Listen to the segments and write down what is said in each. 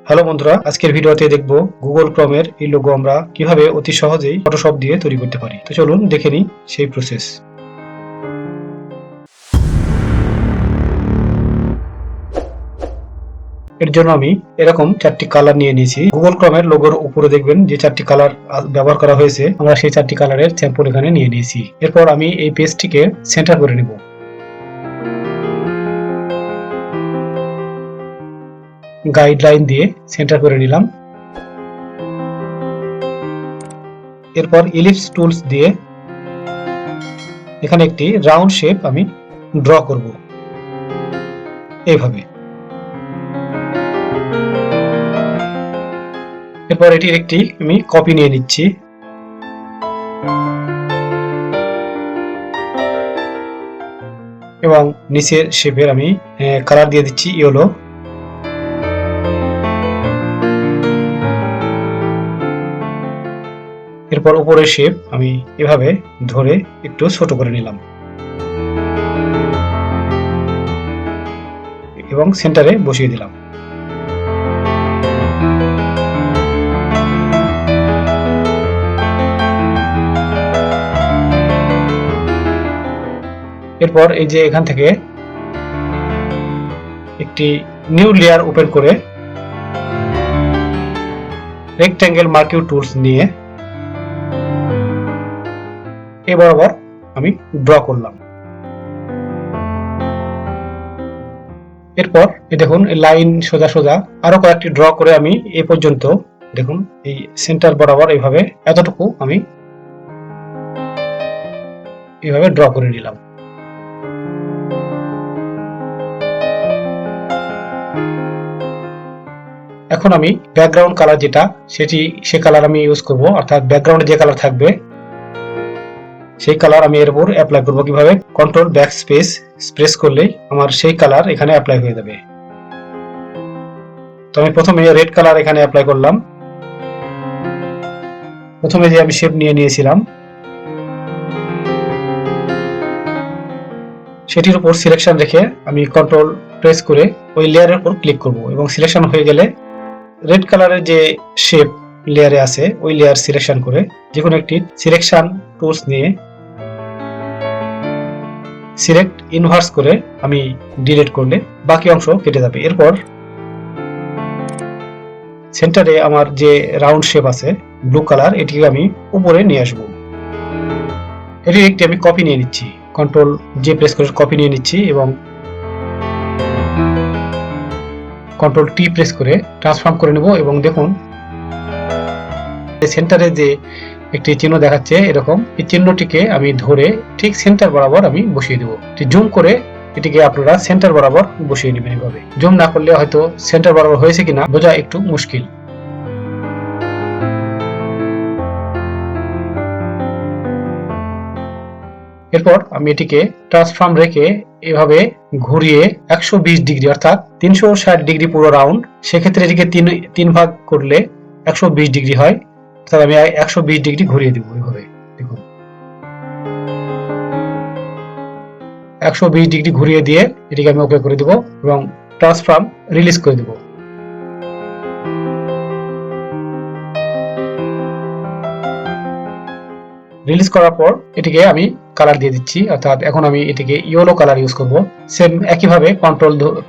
Hello বন্ধুরা, আজকের ভিডিওতে দেখব গুগল ক্রোমের এই লোগো আমরা কিভাবে অতি সহজেই ফটোশপ দিয়ে তৈরি করতে পারি। তো চলুন দেখে নিই সেই প্রসেস। এর জন্য আমি এরকম চারটি কালার নিয়ে নিয়েছি। গুগল ক্রোমের লোগোর উপরে দেখবেন যে চারটি কালার ব্যবহার করা হয়েছে, আমরা সেই চারটি কালারের স্যাম্পল এখানে নিয়ে নিয়েছি। এরপর আমি এই পেজটিকে সেন্টার করে নেব। গাইডলাইন দিয়ে সেন্টার করে নিলাম। এরপর ইলিপস টুলস দিয়ে এখানে একটি রাউন্ড শেপ আমি ড্র করব এইভাবে। এরপর এটির একটি আমি কপি নিয়ে নিচ্ছি এবং নিচের শেপের আমি কালার দিয়ে দিচ্ছি ইয়েলো। এরপর উপরের শেপ আমি এভাবে ধরে একটু ছোট করে নিলাম এবং সেন্টারে বসিয়ে দিলাম। এরপর এই যে এখান থেকে একটি নিউ লেয়ার ওপেন করে রেক্ট্যাঙ্গেল মার্কিং টুলস নিয়ে এই বরাবর আমি ড্র করলাম। এরপর দেখুন লাইন সোজা সোজা আরো কয়েকটি ড্র করে আমি এই পর্যন্ত দেখুন এই সেন্টার বরাবর এইভাবে এতটুকু আমি এইভাবে ড্র করে নিলাম। এখন আমি ব্যাকগ্রাউন্ড কালার যেটা সে কালার আমি ইউজ করব, অর্থাৎ ব্যাকগ্রাউন্ডে যে কালার থাকবে সেই কালার আমি এর উপর অ্যাপ্লাই করব। কিভাবে? কন্ট্রোল ব্যাক স্পেস প্রেস করলেই আমার সেই কালার এখানে অ্যাপ্লাই হয়ে যাবে। তো আমি প্রথমে রেড কালার এখানে অ্যাপ্লাই করলাম। প্রথমে যে আমি শেপ নিয়ে নিয়েছিলাম সেটির উপর সিলেকশন রেখে আমি কন্ট্রোল প্রেস করে ওই লেয়ারের উপর ক্লিক করব এবং সিলেকশন হয়ে গেলে রেড কালারের যে শেপ লেয়ারে আছে ওই লেয়ার সিলেকশন করে যে কোনো একটি সিলেকশন টুলস নিয়ে সিলেক্ট ইনভার্স করে আমি ডিলিট করলে বাকি অংশ কেটে যাবে। এরপর সেন্টারে আমার যে রাউন্ড শেপ আছে ব্লু কালার, এটিকে আমি উপরে নিয়ে আসব। এটির একটি আমি কপি নিয়ে নিচ্ছি, কন্ট্রোল জে প্রেস করে কপি নিয়ে নিচ্ছি এবং কন্ট্রোল টি প্রেস করে ট্রান্সফর্ম করে নেব। এবং দেখুন সেন্টারে যে একটি চিহ্ন দেখাচ্ছে এরকম, এই চিহ্নটিকে আমি ধরে ঠিক সেন্টার বরাবর আমি বসিয়ে দেব। জুম করে এটিকে আপনারা সেন্টার বরাবর বসিয়ে নেবেন। এইভাবে জুম না করলে হয়তো সেন্টার বরাবর হয়েছে কিনা বোঝা একটু মুশকিল। এরপর আমি এটিকে ট্রান্সফর্ম রেখে এভাবে ঘুরিয়ে 120 ডিগ্রি অর্থাৎ 360 ডিগ্রি পুরো রাউন্ড, সেক্ষেত্রে এটিকে তিন ভাগ করলে 120 ডিগ্রি হয়। তাহলে আমি 120 ডিগ্রি ঘুরিয়ে দেবো এইভাবে। দেখুন 120 ডিগ্রি ঘুরিয়ে দিয়ে এটিকে আমি ওকে করে দেব এবং ট্রান্সফর্ম রিলিজ করে দেব। রিলিজ করার পর এটিকে আমি কালার দিয়ে দিচ্ছি, অর্থাৎ এখন আমি এটিকে ইয়েলো কালার ইউজ করব। সেম একইভাবে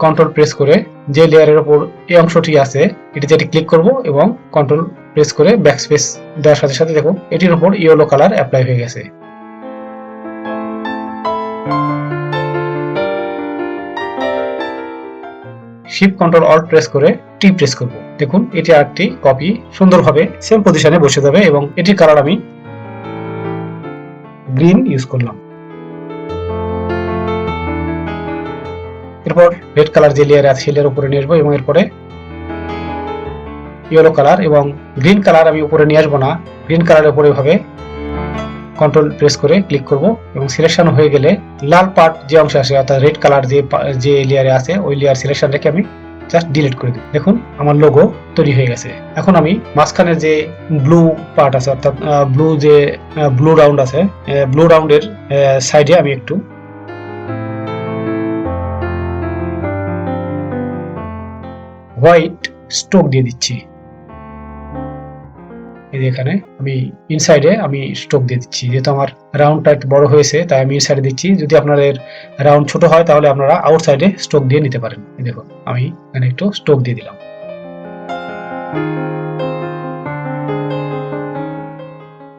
কন্ট্রোল প্রেস করে যে লেয়ারের উপর এই অংশটি আছে এটিতে এটি ক্লিক করব এবং কন্ট্রোল প্রেস করে ব্যাক স্পেস দেওয়ার সাথে সাথে দেখুন এটির উপর ইয়েলো কালার অ্যাপ্লাই হয়ে গেছে। শিফট কন্ট্রোল অল্ট প্রেস করে টি প্রেস করব। দেখুন এটি আরেকটি কপি সুন্দরভাবে সেম পজিশনে বসে যাবে এবং এটির কালার আমি গ্রিন ইউজ করলাম। এরপর রেড কালার যে লেয়ার আছে সেই লেয়ার উপরে নিয়ে আসবো এবং এরপরে ইয়েলো কালার এবং গ্রিন কালার আমি উপরে নিয়ে আসবো না। গ্রিন কালারের উপরে এভাবে কন্ট্রোল প্রেস করে ক্লিক করব এবং সিলেকশন হয়ে গেলে লাল পার্ট যে অংশ আছে অর্থাৎ রেড কালার যে লেয়ারে আছে ওই লেয়ার সিলেকশন রেখে আমি জাস্ট ডিলিট করে দেব। দেখুন আমার লোগো তৈরি হয়ে গেছে। এখন আমি মাঝখানে যে ব্লু পার্ট আছে অর্থাৎ ব্লু রাউন্ড আছে, ব্লু রাউন্ডের সাইডে আমি একটু হোয়াইট স্ট্রোক দিয়ে দিচ্ছি। এই যে এখানে আমি ইনসাইডে আমি স্ট্রোক দিয়ে দিচ্ছি, যেহেতু আমার রাউন্ডটা একটু বড় হয়েছে তাই আমি ইনসাইডে দিচ্ছি। যদি আপনাদের রাউন্ড ছোট হয় তাহলে আপনারা আউটসাইডে স্ট্রোক দিয়ে নিতে পারেন। দেখুন আমি এখানে একটু স্ট্রোক দিয়ে দিলাম।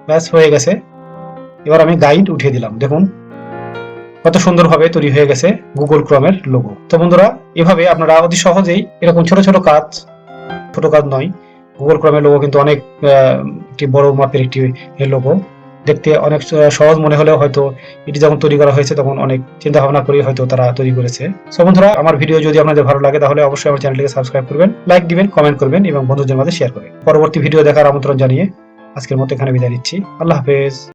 ব্যাস হয়ে গেছে। এবার আমি গাইড উঠিয়ে দিলাম। দেখুন কত সুন্দরভাবে তৈরি হয়ে গেছে গুগল ক্রোমের লোগো। তো বন্ধুরা, এভাবে আপনারা অতি সহজেই এরকম ছোট ছোট কাজ, ছোট কাজ নয়, গুগল ক্রোমের লোগো কিন্তু অনেক একটি বড় মাপের একটি লোগো। দেখতে অনেক সহজ মনে হলেও হয়তো এটি যখন তৈরি করা হয়েছে তখন অনেক চিন্তা ভাবনা করে হয়তো তারা তৈরি করেছে। সো বন্ধুরা, আমার ভিডিও যদি আপনাদের ভালো লাগে তাহলে অবশ্যই আমার চ্যানেলটিকে সাবস্ক্রাইব করবেন, লাইক দিবেন, কমেন্ট করবেন এবং বন্ধুদের মাঝে শেয়ার করবেন। পরবর্তী ভিডিও দেখার আমন্ত্রণ জানিয়ে আজকের মতো এখানে বিদায় নিচ্ছি। আল্লাহ হাফেজ।